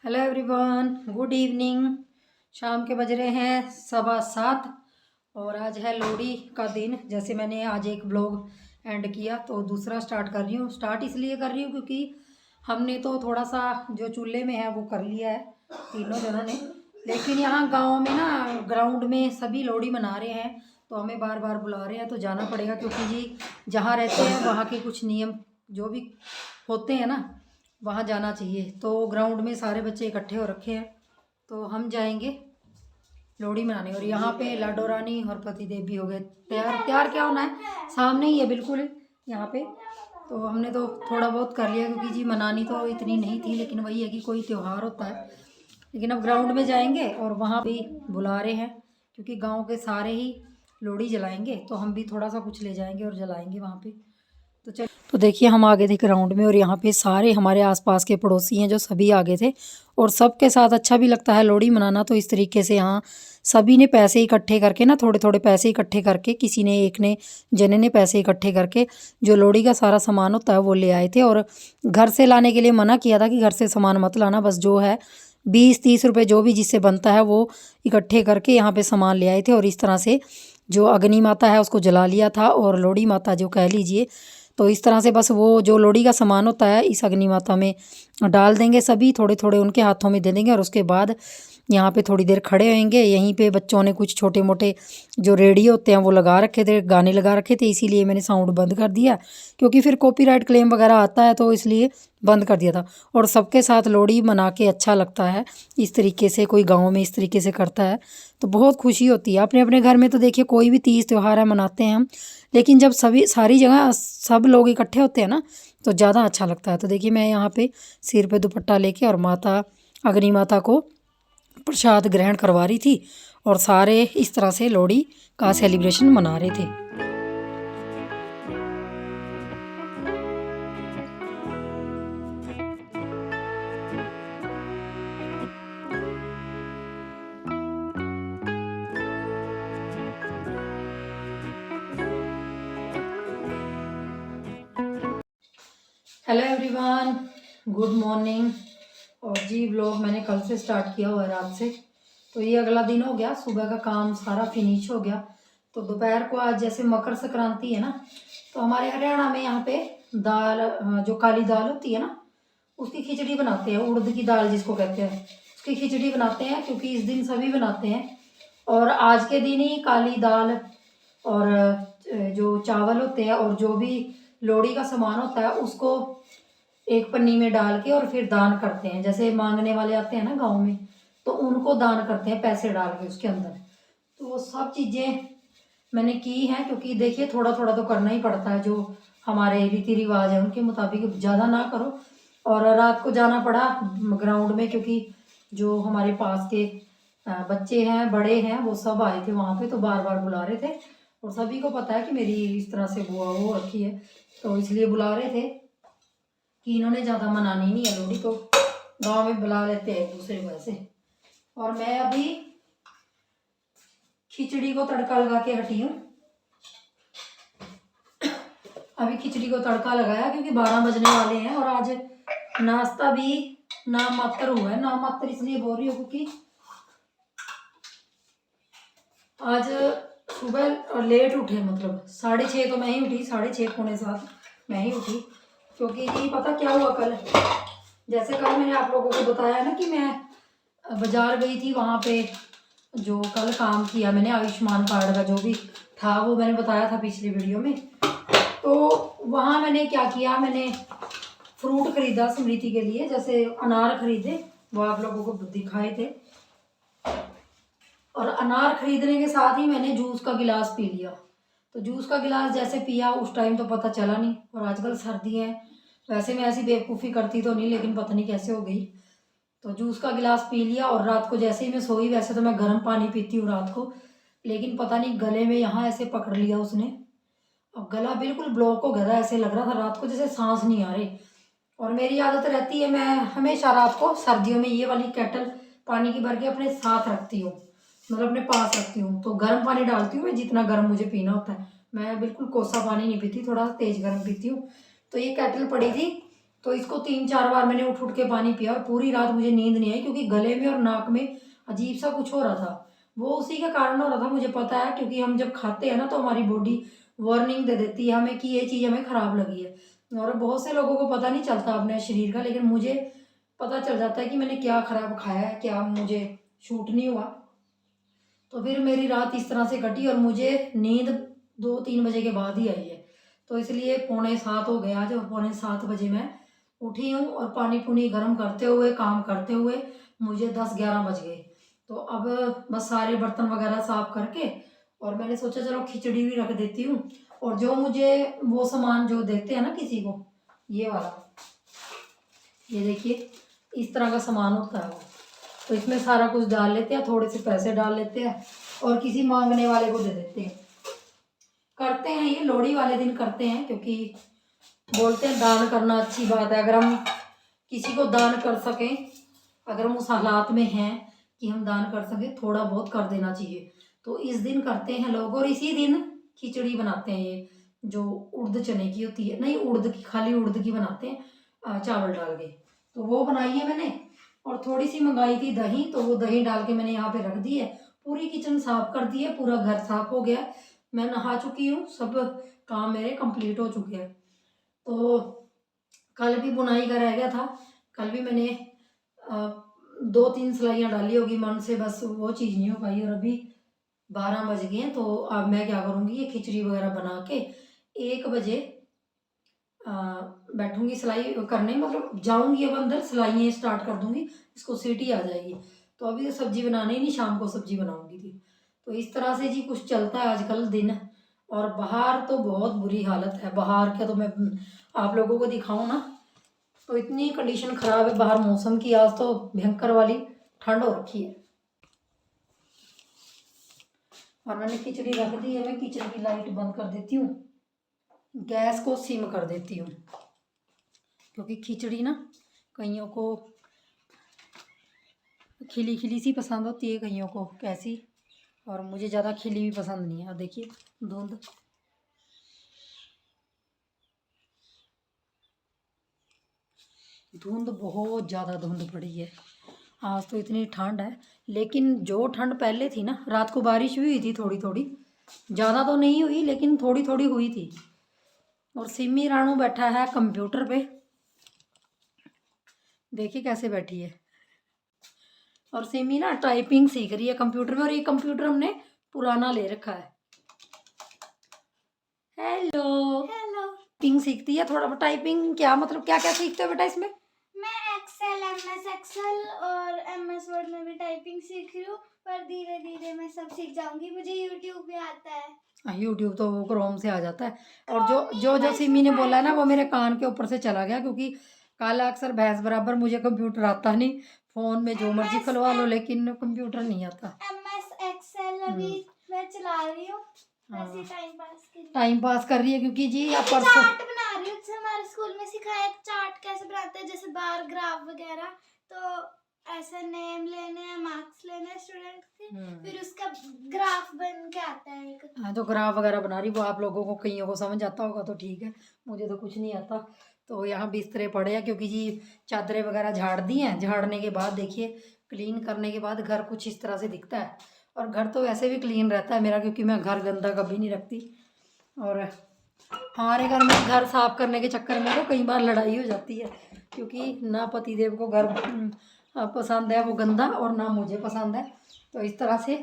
Hello everyone, good evening. शाम के बज रहे हैं 7:15 और आज है लोहड़ी का दिन। जैसे मैंने आज एक ब्लॉग एंड किया तो दूसरा स्टार्ट कर रही हूँ। स्टार्ट इसलिए कर रही हूँ क्योंकि हमने तो थोड़ा सा जो चूल्हे में है वो कर लिया है तीनों जनों ने, लेकिन यहाँ गांव में ना ग्राउंड में सभी लोहड़ी मना रहे हैं तो हमें बार बार बुला रहे हैं तो जाना पड़ेगा, क्योंकि जी जहाँ रहते हैं वहाँ के कुछ नियम जो भी होते हैं ना वहाँ जाना चाहिए। तो ग्राउंड में सारे बच्चे इकट्ठे हो रखे हैं तो हम जाएंगे लोहड़ी मनाने। और यहाँ पे लाडो रानी और पतिदेव भी हो गए तैयार। तैयार क्या होना है, सामने ही है बिल्कुल यहाँ पे। तो हमने तो थोड़ा बहुत कर लिया क्योंकि जी मनानी तो इतनी नहीं थी, लेकिन वही है कि कोई त्यौहार होता है। लेकिन अब ग्राउंड में जाएंगे और वहाँ भी बुला रहे हैं क्योंकि गाँव के सारे ही लोहड़ी जलाएंगे तो हम भी थोड़ा सा कुछ ले जाएंगे और जलाएंगे वहाँ पे। तो देखिए हम आ गए थे ग्राउंड में और यहाँ पे सारे हमारे आसपास के पड़ोसी हैं जो सभी आ गए थे और सबके साथ अच्छा भी लगता है लोहड़ी मनाना। तो इस तरीके से यहाँ सभी ने पैसे इकट्ठे करके ना, थोड़े थोड़े पैसे इकट्ठे करके, किसी ने एक ने जने ने पैसे इकट्ठे करके जो लोहड़ी का सारा सामान होता है वो ले आए थे। और घर से लाने के लिए मना किया था कि घर से सामान मत लाना, बस जो है 20-30 रुपये जो भी जिससे बनता है वो इकट्ठे करके यहाँ पे सामान ले आए थे। और इस तरह से जो अग्नि माता है उसको जला लिया था और लोहड़ी माता जो कह लीजिए, तो इस तरह से बस वो जो लोहड़ी का सामान होता है इस अग्नि माता में डाल देंगे, सभी थोड़े थोड़े उनके हाथों में दे देंगे। और उसके बाद यहाँ पे थोड़ी देर खड़े होंगे। यहीं पे बच्चों ने कुछ छोटे मोटे जो रेडियो होते हैं वो लगा रखे थे, गाने लगा रखे थे, इसीलिए मैंने साउंड बंद कर दिया क्योंकि फिर कॉपीराइट क्लेम वगैरह आता है, तो इसलिए बंद कर दिया था। और सबके साथ लोहड़ी मना के अच्छा लगता है। इस तरीके से कोई गाँव में इस तरीके से करता है तो बहुत खुशी होती है। अपने अपने घर में तो देखिए कोई भी तीज त्यौहार है मनाते हैं हम, लेकिन जब सभी सारी जगह सब लोग इकट्ठे होते हैं ना तो ज़्यादा अच्छा लगता है। तो देखिए मैं यहाँ पे सिर पे दुपट्टा लेके और माता अग्नि माता को प्रसाद ग्रहण करवा रही थी और सारे इस तरह से लोहड़ी का सेलिब्रेशन मना रहे थे। Hello everyone, good morning. और जी व्लॉग मैंने कल से स्टार्ट किया हुआ है, रात से। तो ये अगला दिन हो गया, सुबह का काम सारा फिनिश हो गया। तो दोपहर को आज जैसे मकर संक्रांति है ना, तो हमारे हरियाणा में यहाँ पे दाल, जो काली दाल होती है ना उसकी खिचड़ी बनाते हैं। उड़द की दाल जिसको कहते हैं उसकी खिचड़ी बनाते हैं, क्योंकि इस दिन सभी बनाते हैं। और आज के दिन ही काली दाल और जो चावल होते हैं और जो भी लोहड़ी का सामान होता है उसको एक पन्नी में डाल के और फिर दान करते हैं। जैसे मांगने वाले आते हैं ना गांव में, तो उनको दान करते हैं पैसे डाल के उसके अंदर। तो वो सब चीज़ें मैंने की हैं, क्योंकि देखिए थोड़ा थोड़ा तो करना ही पड़ता है, जो हमारे रीति रिवाज है उनके मुताबिक, ज़्यादा ना करो। और रात को जाना पड़ा ग्राउंड में क्योंकि जो हमारे पास के बच्चे हैं, बड़े हैं, वो सब आए थे वहाँ पे, तो बार बार बुला रहे थे। और सभी को पता है कि मेरी इस तरह से बुआ हो रखी है, तो इसलिए बुला रहे थे कि इन्होंने ज़्यादा मनानी नहीं है लोहड़ी, तो गांव में बुला लेते हैं एक दूसरे को ऐसे। और मैं अभी खिचड़ी को तड़का लगा के हटी हूँ। अभी खिचड़ी को तड़का लगाया क्योंकि 12 बजने वाले हैं और आज नाश्ता भी नाम मात्र हुआ है। नाम मात्र इसलिए बोल रही हूँ क्योंकि आज सुबह लेट उठे, मतलब 6:30 तो मैं ही उठी, 6:30 पौने 7 मैं ही उठी। क्योंकि ये पता क्या हुआ कल, जैसे कल मैंने आप लोगों को बताया ना कि मैं बाजार गई थी, वहाँ पे जो कल काम किया मैंने आयुष्मान कार्ड का जो भी था वो मैंने बताया था पिछली वीडियो में। तो वहाँ मैंने क्या किया, मैंने फ्रूट खरीदा स्मृति के लिए, जैसे अनार खरीदे, वो आप लोगों को दिखाए थे। और अनार खरीदने के साथ ही मैंने जूस का गिलास पी लिया। तो जूस का गिलास जैसे पिया उस टाइम तो पता चला नहीं, और आजकल सर्दी है, वैसे मैं ऐसी बेवकूफ़ी करती तो नहीं, लेकिन पता नहीं कैसे हो गई। तो जूस का गिलास पी लिया और रात को जैसे ही मैं सोई, वैसे तो मैं गर्म पानी पीती हूँ रात को, लेकिन पता नहीं गले में यहाँ ऐसे पकड़ लिया उसने और गला बिल्कुल ब्लॉक हो गया था। ऐसे लग रहा था रात को जैसे सांस नहीं आ रही। और मेरी आदत रहती है, मैं हमेशा रात को सर्दियों में ये वाली केटल पानी की भर के अपने साथ रखती हूँ, मतलब अपने पास रखती हूँ। तो गर्म पानी डालती हूँ मैं, जितना गर्म मुझे पीना होता है। मैं बिल्कुल कोसा पानी नहीं पीती, थोड़ा तेज गर्म पीती हूँ। तो ये केटल पड़ी थी तो इसको 3-4 बार मैंने उठ उठ के पानी पिया और पूरी रात मुझे नींद नहीं आई, क्योंकि गले में और नाक में अजीब सा कुछ हो रहा था। वो उसी के कारण हो रहा था, मुझे पता है, क्योंकि हम जब खाते हैं ना तो हमारी बॉडी वार्निंग दे देती है हमें कि ये चीज़ हमें ख़राब लगी है। और बहुत से लोगों को पता नहीं चलता अपने शरीर का, लेकिन मुझे पता चल जाता है कि मैंने क्या ख़राब खाया है, क्या मुझे शूट नहीं हुआ। तो फिर मेरी रात इस तरह से कटी और मुझे नींद 2-3 बजे के बाद ही आई है। तो इसलिए 6:45 हो गए आज, और 6:45 बजे मैं उठी हूँ और पानी पुनी गर्म करते हुए काम करते हुए मुझे 10-11 बज गए। तो अब बस सारे बर्तन वगैरह साफ करके, और मैंने सोचा चलो खिचड़ी भी रख देती हूँ। और जो मुझे वो सामान जो देते हैं ना किसी को, ये वाला, ये देखिए इस तरह का सामान होता है वो, तो इसमें सारा कुछ डाल लेते हैं, थोड़े से पैसे डाल लेते हैं और किसी मांगने वाले को दे देते हैं। करते हैं ये लोहड़ी वाले दिन करते हैं, क्योंकि बोलते हैं दान करना अच्छी बात है। अगर हम किसी को दान कर सकें, अगर हम उस हालात में हैं कि हम दान कर सकें, थोड़ा बहुत कर देना चाहिए। तो इस दिन करते हैं लोग, और इसी दिन खिचड़ी बनाते हैं, ये जो उड़द चने की होती है, नहीं उड़द की, खाली उड़द की बनाते हैं चावल डाल के। तो वो बनाई है मैंने, और थोड़ी सी मंगाई थी दही, तो वो दही डाल के मैंने यहाँ पे रख दी है। पूरी किचन साफ कर दी है, पूरा घर साफ हो गया, मैं नहा चुकी हूँ, सब काम मेरे कंप्लीट हो चुके हैं। तो कल भी बुनाई का रह गया था, कल भी मैंने 2-3 सिलाइयाँ डाली होगी मन से, बस वो चीज़ नहीं हो पाई। और अभी 12 बज गए हैं, तो अब मैं क्या करूँगी, ये खिचड़ी वगैरह बना के 1 बजे बैठूंगी सिलाई करने, मतलब जाऊंगी अब अंदर, सिलाइयाँ स्टार्ट कर दूंगी, इसको सीटी आ जाएगी। तो अभी तो सब्जी बनानी ही नहीं, शाम को सब्जी बनाऊंगी थी। तो इस तरह से जी कुछ चलता है आजकल दिन। और बाहर तो बहुत बुरी हालत है, बाहर क्या तो मैं आप लोगों को दिखाऊं ना, तो इतनी कंडीशन ख़राब है बाहर मौसम की, आज तो भयंकर वाली ठंड हो रखी है। और मैंने खिचड़ी रख दी है, मैं किचन की लाइट बंद कर देती हूँ, गैस को सिम कर देती हूँ, क्योंकि खिचड़ी ना कईयों को खिली खिली सी पसंद होती है, कईयों को कैसी, और मुझे ज़्यादा खिली भी पसंद नहीं है। और देखिए धुंध, धुंध बहुत ज़्यादा धुंध पड़ी है आज, तो इतनी ठंड है। लेकिन जो ठंड पहले थी ना, रात को बारिश भी हुई थी थोड़ी थोड़ी, ज़्यादा तो नहीं हुई लेकिन थोड़ी थोड़ी हुई थी। और सिमी रानू बैठा है कंप्यूटर पे, देखिए कैसे बैठी है। और सिमी ना टाइपिंग सीख रही है कंप्यूटर में, और ये कंप्यूटर हमने पुराना ले रखा है। Hello hello. टाइपिंग सीखती है थोड़ा। टाइपिंग क्या मतलब, क्या क्या सीखते हो बेटा इसमें? मैं एक्सेल, एमएस एक्सेल और एमएस वर्ड में भी टाइपिंग सीख रही हूँ, पर धीरे धीरे मैं सब सीख जाऊंगी। मुझे यूट्यूब भी आता है। यूट्यूब तो वो क्रोम से आ जाता है। और जो जो जो सिमी ने बोला ना, वो मेरे कान के ऊपर से चला गया, क्योंकि काला अक्षर भैंस बराबर, मुझे कंप्यूटर आता नहीं। फ़ोन में जो मर्जी खुलवा लो, लेकिन कंप्यूटर नहीं आता। एमएस एक्सेल अभी मैं चला रही हूँ, वैसे टाइम पास के लिए। टाइम पास कर रही है, क्योंकि जी आप परसों चार्ट बना रही हूँ, हमारे स्कूल में सिखाया चार्ट कैसे बनाते हैं, जैसे बार ग्राफ वगैरह। तो ऐसा नेम लेने हैं, मार्क्स लेने हैं स्टूडेंट के, फिर उसका ग्राफ बन के आता है एक। हाँ, जो ग्राफ वगैरह बना रही, वो आप लोगों को कईयों को समझ आता होगा तो ठीक है, मुझे तो कुछ नहीं आता। तो यहाँ बिस्तरे पड़े हैं, क्योंकि जी चादरें वगैरह झाड़ दी हैं। झाड़ने के बाद देखिए, क्लीन करने के बाद घर कुछ इस तरह से दिखता है। और घर तो वैसे भी क्लीन रहता है मेरा, क्योंकि मैं घर गंदा कभी नहीं रखती। और हमारे घर में घर साफ करने के चक्कर में तो कई बार लड़ाई हो जाती है, क्योंकि ना पतिदेव को घर पसंद है वो गंदा, और ना मुझे पसंद है। तो इस तरह से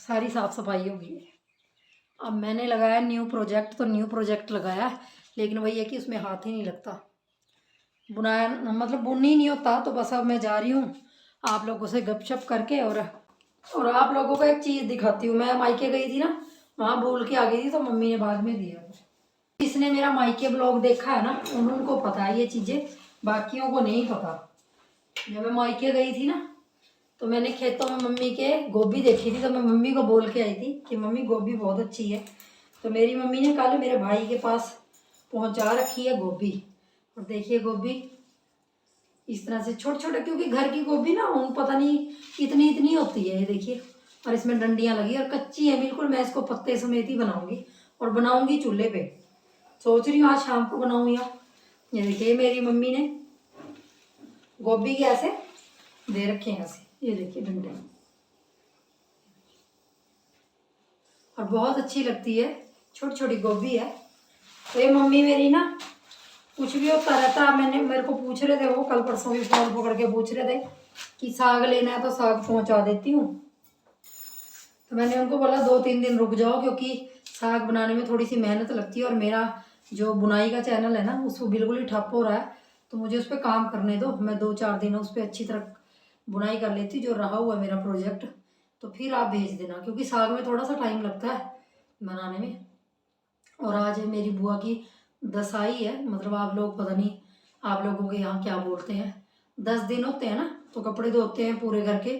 सारी साफ़ सफाई हो गई है। अब मैंने लगाया न्यू प्रोजेक्ट, तो न्यू प्रोजेक्ट लगाया है, लेकिन वही है कि उसमें हाथ ही नहीं लगता, बुनाया मतलब बुन ही नहीं होता। तो बस अब मैं जा रही हूँ आप लोगों से गपशप करके, और आप लोगों को एक चीज़ दिखाती हूँ। मैं मायके गई थी ना, वहाँ भूल के आ गई थी, तो मम्मी ने बाद में दिया। जिसने मेरा मायके ब्लॉग देखा है ना, उनको पता है ये चीज़ें, बाकियों को नहीं पता। जब मैं मायके गई थी ना, तो मैंने खेतों में मम्मी के गोभी देखी थी, तो मैं मम्मी को बोल के आई थी कि मम्मी गोभी बहुत अच्छी है। तो मेरी मम्मी ने कल मेरे भाई के पास पहुंचा रखी है गोभी। और देखिए गोभी इस तरह से छोटे छोटे, क्योंकि घर की गोभी ना पता नहीं इतनी इतनी होती है, ये देखिए। और इसमें डंडियां लगी और कच्ची है बिल्कुल। मैं इसको पत्ते समेत ही बनाऊंगी, और बनाऊंगी चूल्हे पे। सोच रही हूँ आज शाम को बनाऊँ या ये देखिए मेरी मम्मी ने गोभी के ऐसे दे रखे हैं ऐसे, ये देखिए डंडे, और बहुत अच्छी लगती है, छोटी छोटी गोभी है। तो ये मम्मी मेरी ना कुछ भी होता रहता है, मेरे को पूछ रहे थे वो कल परसों भी फोन पकड़ के पूछ रहे थे कि साग लेना है तो साग पहुंचा देती हूँ। तो मैंने उनको बोला 2-3 दिन रुक जाओ, क्योंकि साग बनाने में थोड़ी सी मेहनत लगती है, और मेरा जो बुनाई का चैनल है ना उसको बिल्कुल ही ठप हो रहा है, तो मुझे उस पर काम करने दो। मैं 2-4 दिन उस पर अच्छी तरह बुनाई कर लेती, जो रहा हुआ है मेरा प्रोजेक्ट, तो फिर आप भेज देना, क्योंकि साग में थोड़ा सा टाइम लगता है बनाने में। और आज मेरी बुआ की दसाई है, मतलब आप लोग पता नहीं आप लोगों के यहाँ क्या बोलते हैं, 10 दिन होते हैं ना, तो कपड़े धोते हैं पूरे घर के,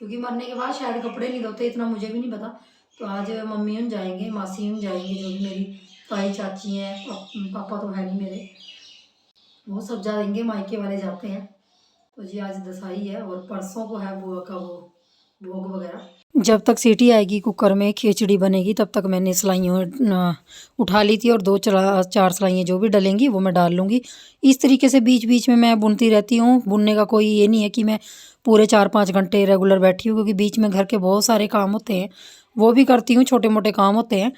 क्योंकि मरने के बाद शायद कपड़े नहीं धोते, इतना मुझे भी नहीं पता। तो आज मम्मी उन जाएंगे, मासी उन जाएंगे, जो भी मेरी ताई चाची हैं, पापा तो है नहीं मेरे, वो सब जाएंगे, मायके वाले जाते हैं। तो जी आज दसाई है, और परसों को है बुआ का वो भोग वगैरह। जब तक सीटी आएगी कुकर में खिचड़ी बनेगी, तब तक मैंने सिलाइयों उठा ली थी, और 2-4 सिलाइयाँ जो भी डलेंगी वो मैं डाल लूँगी। इस तरीके से बीच बीच में मैं बुनती रहती हूँ। बुनने का कोई ये नहीं है कि मैं पूरे 4-5 घंटे रेगुलर बैठी हूँ, क्योंकि बीच में घर के बहुत सारे काम होते हैं, वो भी करती हूँ, छोटे मोटे काम होते हैं।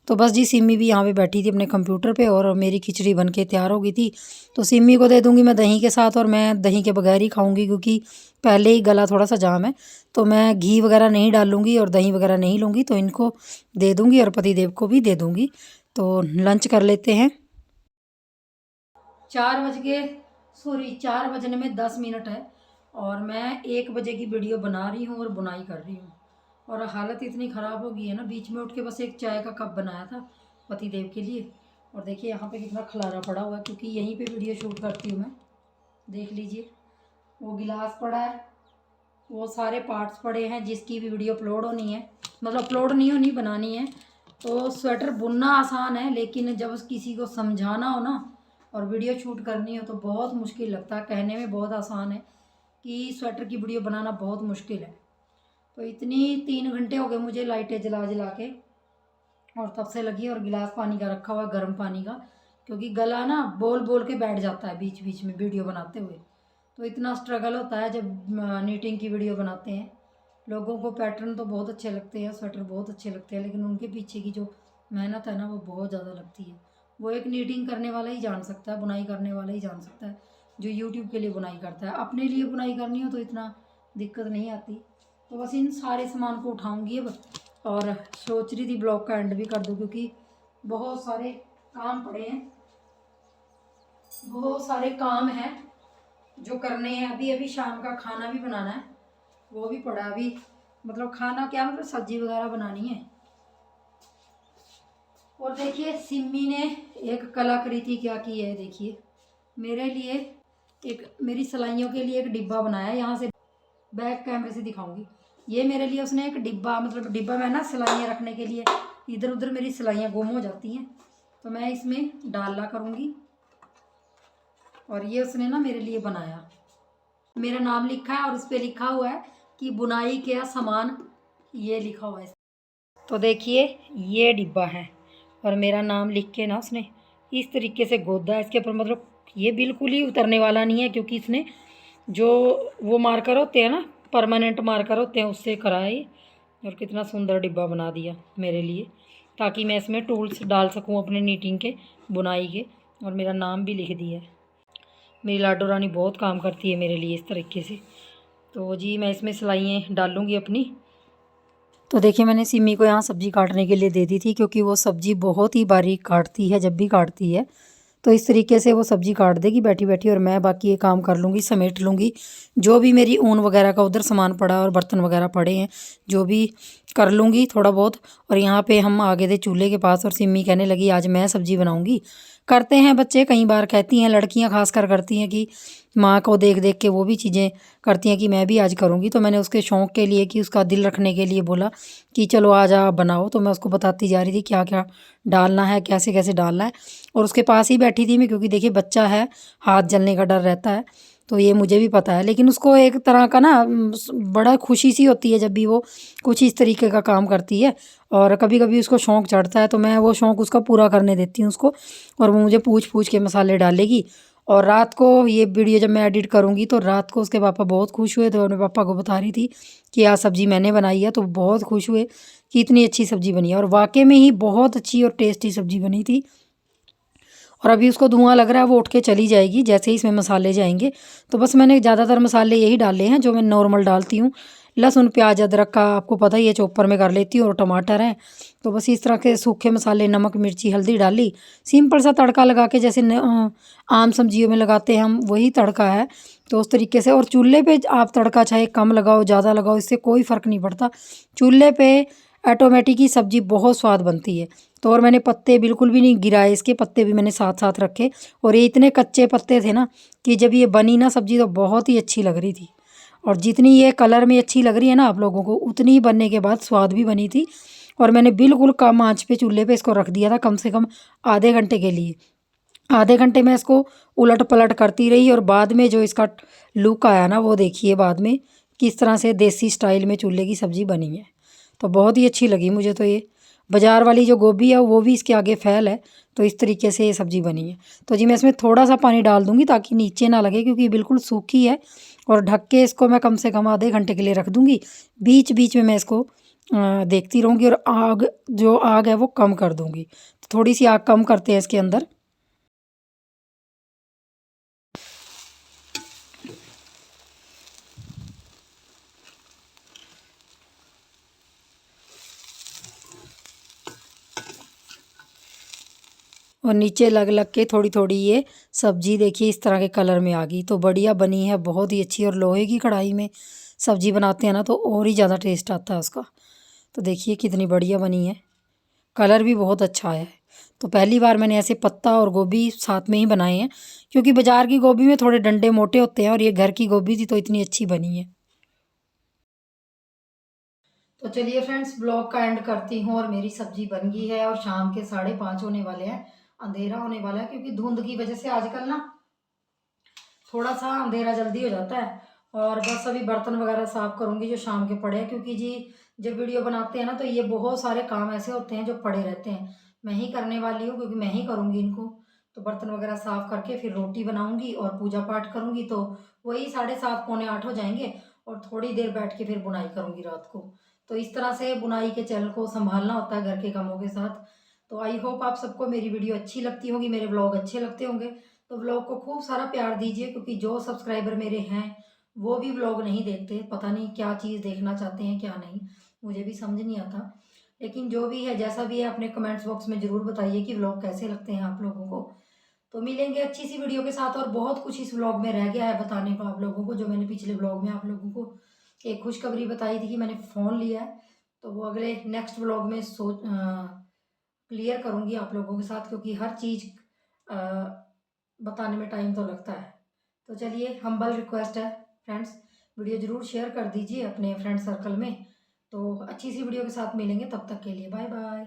तो बस जी सिमी भी यहाँ पे बैठी थी अपने कंप्यूटर पे, और मेरी खिचड़ी बन के तैयार हो गई थी, तो सिमी को दे दूँगी मैं दही के साथ, और मैं दही के बगैर ही खाऊँगी, क्योंकि पहले ही गला थोड़ा सा जाम है, तो मैं घी वगैरह नहीं डालूँगी और दही वगैरह नहीं लूँगी, तो इनको दे दूँगी और पतिदेव को भी दे दूँगी। तो लंच कर लेते हैं। 4 बजने में 10 मिनट है, और मैं 1 बजे की वीडियो बना रही हूँ और बुनाई कर रही हूँ, और हालत इतनी ख़राब हो गई है ना, बीच में उठ के बस एक चाय का कप बनाया था पतिदेव के लिए। और देखिए यहाँ पे कितना खलारा पड़ा हुआ है, क्योंकि यहीं पे वीडियो शूट करती हूँ मैं। देख लीजिए वो गिलास पड़ा है, वो सारे पार्ट्स पड़े हैं, जिसकी भी वीडियो अपलोड होनी है, मतलब अपलोड नहीं होनी, बनानी है। तो स्वेटर बुनना आसान है, लेकिन जब किसी को समझाना हो ना और वीडियो शूट करनी हो तो बहुत मुश्किल लगता है। कहने में बहुत आसान है कि स्वेटर की वीडियो बनाना बहुत मुश्किल है। तो इतनी 3 घंटे हो गए मुझे लाइटें जला जला के, और तब से लगी, और गिलास पानी का रखा हुआ, गर्म पानी का, क्योंकि गला ना बोल बोल के बैठ जाता है बीच बीच में वीडियो बनाते हुए। तो इतना स्ट्रगल होता है जब नीटिंग की वीडियो बनाते हैं। लोगों को पैटर्न तो बहुत अच्छे लगते हैं, स्वेटर बहुत अच्छे लगते हैं, लेकिन उनके पीछे की जो मेहनत है ना वो बहुत ज़्यादा लगती है। वो एक नीटिंग करने वाला ही जान सकता है, बुनाई करने वाला ही जान सकता है, जो यूट्यूब के लिए बुनाई करता है। अपने लिए बुनाई करनी हो तो इतना दिक्कत नहीं आती। तो बस इन सारे सामान को उठाऊँगी अब, और सोच रही थी ब्लॉग का एंड भी कर दूँ, क्योंकि बहुत सारे काम पड़े हैं, बहुत सारे काम हैं जो करने हैं। अभी अभी शाम का खाना भी बनाना है, वो भी पड़ा अभी, मतलब खाना क्या, मतलब सब्जी वगैरह बनानी है। और देखिए सिमी ने एक कलाकृति क्या की है, देखिए मेरे लिए एक, मेरी सिलाइयों के लिए एक डिब्बा बनाया है। यहाँ से बैक कैमरे से दिखाऊंगी। ये मेरे लिए उसने एक डिब्बा, मतलब डिब्बा में ना सिलाइयाँ रखने के लिए, इधर उधर मेरी सिलाइयाँ गुम हो जाती हैं, तो मैं इसमें डाला करूँगी। और ये उसने ना मेरे लिए बनाया, मेरा नाम लिखा है, और उस पर लिखा हुआ है कि बुनाई के सामान, ये लिखा हुआ है। तो देखिए ये डिब्बा है, और मेरा नाम लिख के ना उसने इस तरीके से गोदा है इसके ऊपर, मतलब ये बिल्कुल ही उतरने वाला नहीं है, क्योंकि इसने जो वो मार्कर होते हैं ना, परमानेंट मार्कर होते हैं, उससे कराए। और कितना सुंदर डिब्बा बना दिया मेरे लिए, ताकि मैं इसमें टूल्स डाल सकूं अपने नीटिंग के, बुनाई के, और मेरा नाम भी लिख दिया है। मेरी लाडो रानी बहुत काम करती है मेरे लिए इस तरीके से। तो जी मैं इसमें सिलाइयाँ डालूँगी अपनी। तो देखिए मैंने सिमी को यहाँ सब्ज़ी काटने के लिए दे दी थी, क्योंकि वो सब्ज़ी बहुत ही बारीक काटती है जब भी काटती है। तो इस तरीके से वो सब्ज़ी काट देगी बैठी बैठी, और मैं बाकी ये काम कर लूँगी, समेट लूँगी। जो भी मेरी ऊन वगैरह का उधर सामान पड़ा और बर्तन वगैरह पड़े हैं, जो भी कर लूँगी थोड़ा बहुत। और यहाँ पे हम आ गए थे चूल्हे के पास, और सिमी कहने लगी आज मैं सब्ज़ी बनाऊँगी। करते हैं बच्चे, कई बार कहती हैं, लड़कियाँ खास कर करती हैं कि माँ को देख देख के वो भी चीज़ें करती हैं कि मैं भी आज करूँगी। तो मैंने उसके शौक़ के लिए, कि उसका दिल रखने के लिए बोला कि चलो आज आप बनाओ। तो मैं उसको बताती जा रही थी क्या क्या डालना है, कैसे कैसे डालना है। और उसके पास ही बैठी थी मैं, क्योंकि देखिए बच्चा है, हाथ जलने का डर रहता है, तो ये मुझे भी पता है। लेकिन उसको एक तरह का ना बड़ा खुशी सी होती है जब भी वो कुछ इस तरीके का काम करती है, और कभी कभी उसको शौक़ चढ़ता है, तो मैं वो शौक़ उसका पूरा करने देती हूँ उसको। और वो मुझे पूछ पूछ के मसाले डालेगी, और रात को ये वीडियो जब मैं एडिट करूँगी तो रात को उसके पापा बहुत खुश हुए, तो अपने पापा को बता रही थी कि यह सब्ज़ी मैंने बनाई है, तो बहुत खुश हुए कि इतनी अच्छी सब्ज़ी बनी है। और वाकई में ही बहुत अच्छी और टेस्टी सब्ज़ी बनी थी। और अभी उसको धुआं लग रहा है, वो उठ के चली जाएगी जैसे ही इसमें मसाले जाएंगे। तो बस मैंने ज़्यादातर मसाले यही डाले हैं जो मैं नॉर्मल डालती हूँ। लहसुन प्याज अदरक का आपको पता ही है, चॉपर में कर लेती हूँ, और टमाटर हैं। तो बस इस तरह के सूखे मसाले, नमक मिर्ची हल्दी डाली, सिंपल सा तड़का लगा के जैसे आम सब्जियों में लगाते हैं हम, वही तड़का है। तो उस तरीके से, और चूल्हे पे आप तड़का चाहे कम लगाओ ज़्यादा लगाओ, इससे कोई फ़र्क नहीं पड़ता। चूल्हे पे ऑटोमेटिक ही सब्ज़ी बहुत स्वाद बनती है। तो और मैंने पत्ते बिल्कुल भी नहीं गिराए, इसके पत्ते भी मैंने साथ साथ रखे। और ये इतने कच्चे पत्ते थे ना कि जब ये बनी ना सब्ज़ी तो बहुत ही अच्छी लग रही थी। और जितनी ये कलर में अच्छी लग रही है ना आप लोगों को, उतनी ही बनने के बाद स्वाद भी बनी थी। और मैंने बिल्कुल कम आंच पे चूल्हे पे इसको रख दिया था, कम से कम आधे घंटे के लिए। आधे घंटे में इसको उलट पलट करती रही, और बाद में जो इसका लुक आया ना, वो देखिए बाद में किस तरह से देसी स्टाइल में चूल्हे की सब्ज़ी बनी है। तो बहुत ही अच्छी लगी मुझे। तो ये बाज़ार वाली जो गोभी है वो भी इसके आगे फैल है। तो इस तरीके से ये सब्ज़ी बनी है। तो जी मैं इसमें थोड़ा सा पानी डाल दूँगी ताकि नीचे ना लगे, क्योंकि बिल्कुल सूखी है। और ढक के इसको मैं कम से कम आधे घंटे के लिए रख दूँगी। बीच बीच में मैं इसको देखती रहूँगी, और आग है वो कम कर दूँगी। तो थोड़ी सी आग कम करते हैं इसके अंदर। और नीचे लग लग के थोड़ी थोड़ी ये सब्ज़ी देखिए इस तरह के कलर में आ गई। तो बढ़िया बनी है, बहुत ही अच्छी। और लोहे की कढ़ाई में सब्ज़ी बनाते हैं ना तो और ही ज़्यादा टेस्ट आता है उसका। तो देखिए कितनी बढ़िया बनी है, कलर भी बहुत अच्छा है। तो पहली बार मैंने ऐसे पत्ता और गोभी साथ में ही बनाए हैं, क्योंकि बाज़ार की गोभी में थोड़े डंडे मोटे होते हैं, और ये घर की गोभी थी तो इतनी अच्छी बनी है। तो चलिए फ्रेंड्स, ब्लॉग का एंड करती हूँ। और मेरी सब्जी बन गई है, और शाम के 5:30 होने वाले हैं, अंधेरा होने वाला है, क्योंकि धुंध की वजह से आजकल ना थोड़ा सा अंधेरा जल्दी हो जाता है। और बस अभी बर्तन वगैरह साफ करूँगी जो शाम के पड़े हैं, क्योंकि जी जब वीडियो बनाते हैं ना तो ये बहुत सारे काम ऐसे होते हैं जो पड़े रहते हैं। मैं ही करने वाली हूँ, क्योंकि मैं ही करूँगी इनको। तो बर्तन वगैरह साफ करके फिर रोटी बनाऊँगी और पूजा पाठ करूँगी, तो वही 7:30 पौने 8 हो जाएंगे। और थोड़ी देर बैठ के फिर बुनाई करूँगी रात को। तो इस तरह से बुनाई के चैनल को संभालना होता है घर के कामों के साथ। तो आई होप आप सबको मेरी वीडियो अच्छी लगती होगी, मेरे ब्लॉग अच्छे लगते होंगे। तो व्लॉग को खूब सारा प्यार दीजिए, क्योंकि जो सब्सक्राइबर मेरे हैं वो भी व्लॉग नहीं देखते। पता नहीं क्या चीज़ देखना चाहते हैं क्या नहीं, मुझे भी समझ नहीं आता। लेकिन जो भी है जैसा भी है, अपने कमेंट्स बॉक्स में ज़रूर बताइए कि व्लॉग कैसे लगते हैं आप लोगों को। तो मिलेंगे अच्छी सी वीडियो के साथ। और बहुत कुछ इस व्लॉग में रह गया है बताने को आप लोगों को, जो मैंने पिछले व्लॉग में आप लोगों को एक खुशखबरी बताई थी कि मैंने फ़ोन लिया है। तो वो अगले नेक्स्ट व्लॉग में क्लियर करूँगी आप लोगों के साथ, क्योंकि हर चीज़ बताने में टाइम तो लगता है। तो चलिए, हम्बल रिक्वेस्ट है फ्रेंड्स, वीडियो ज़रूर शेयर कर दीजिए अपने फ्रेंड सर्कल में। तो अच्छी सी वीडियो के साथ मिलेंगे, तब तक के लिए बाय बाय।